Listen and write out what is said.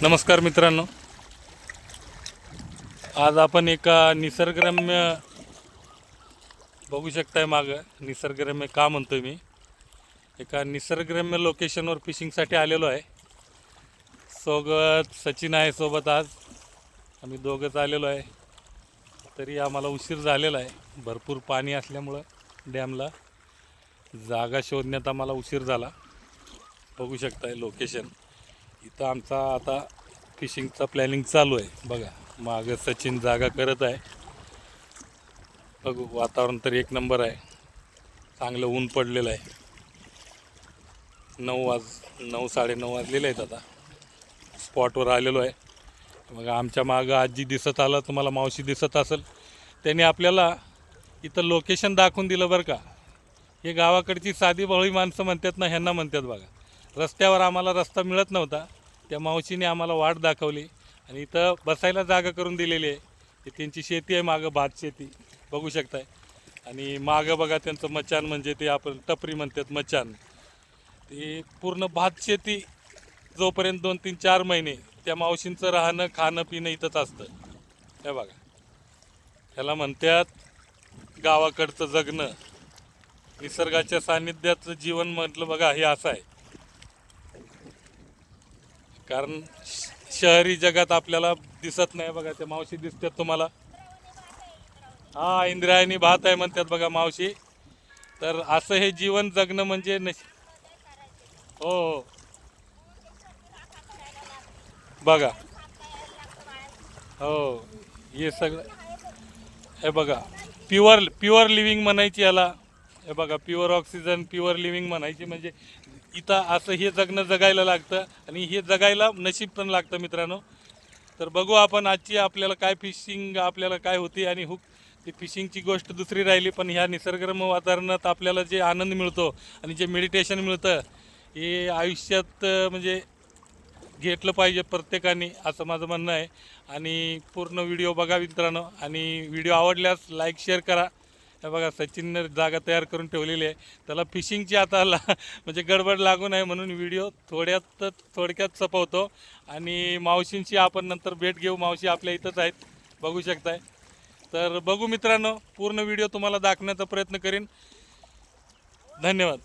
नमस्कार मित्रांनो, आज आपण एका निसर्गरम्य बघू शकताय मागं निसर्गरम्य का म्हणतोय मी, एका निसर्गरम्य लोकेशनवर फिशिंगसाठी आलेलो आहे. सोबत सचिन आहे सोबत. आज आम्ही दोघंच आलेलो आहे. तरी आम्हाला उशीर झालेला आहे. भरपूर पाणी असल्यामुळं डॅमला जागा शोधण्यात आम्हाला उशीर झाला. बघू शकताय लोकेशन. इथं आमचा आता फिशिंगचा प्लॅनिंग चालू आहे. बघा मागं सचिन जागा करत आहे. बघू वातावरण तर एक नंबर आहे. चांगलं ऊन पडलेलं आहे. 9 साडेनऊ वाजलेले आहेत. आता स्पॉटवर आलेलो आहे. बघा आमच्या मागं आजी दिसत आलं, तुम्हाला मावशी दिसत असेल. त्यांनी आपल्याला इथं लोकेशन दाखवून दिलं बरं का. हे गावाकडची साधी भोळी माणसं म्हणतात ना, ह्यांना म्हणतात बघा. रस्त्यावर आम्हाला रस्ता मिळत नव्हता, त्या मावशीने आम्हाला वाट दाखवली आणि इथं बसायला जागा करून दिलेली आहे. ही त्यांची शेती आहे मागं, भात शेती बघू शकताय. आणि मागं बघा त्यांचं मचान, म्हणजे ते आपण टपरी म्हणतात मचान. ते पूर्ण भात शेती. जोपर्यंत 2-3-4 महिने त्या मावशींचं राहणं खाणं पिणं इथंच असतं. हे बघा, ह्याला म्हणतात गावाकडचं जगणं, निसर्गाच्या सान्निध्याचं जीवन म्हटलं बघा हे असं आहे. कारण शहरी जगात आपल्याला दिसत नाही. बघा त्या मावशी दिसतात तुम्हाला. हा इंद्रायणी भात आहे म्हणतात बघा मावशी. तर असं हे जीवन जगणं म्हणजे हो हो बघा. हो हे सगळं हे बघा प्युअर लिव्हिंग म्हणायची याला. हे बघा प्युअर ऑक्सिजन, प्युअर लिव्हिंग म्हणायची. म्हणजे इथं असं हे जगणं जगायला लागतं आणि हे जगायला नशीब पण लागतं मित्रांनो. तर बघू आपण आजची आपल्याला काय फिशिंग आपल्याला काय होती आणि हुक. ती फिशिंगची गोष्ट दुसरी राहिली, पण ह्या निसर्गरम्य वातावरणात आपल्याला जे आनंद मिळतो आणि जे मेडिटेशन मिळतं हे आयुष्यात म्हणजे घेतलं पाहिजे प्रत्येकाने, असं माझं म्हणणं आहे. आणि पूर्ण व्हिडिओ बघा मित्रांनो. आणि व्हिडिओ आवडल्यास लाईक शेअर करा. हे बघा सचिनने जागा तयार करून ठेवलेली आहे. त्याला फिशिंगची आता म्हणजे गडबड लागू नये म्हणून व्हिडिओ थोडक्यात संपवतो. आणि मावशींची आपण नंतर भेट घेऊ. मावशी आपल्या इथंच आहेत बघू शकताय. तर बघू मित्रांनो, पूर्ण व्हिडिओ तुम्हाला दाखवण्याचा प्रयत्न करीन. धन्यवाद.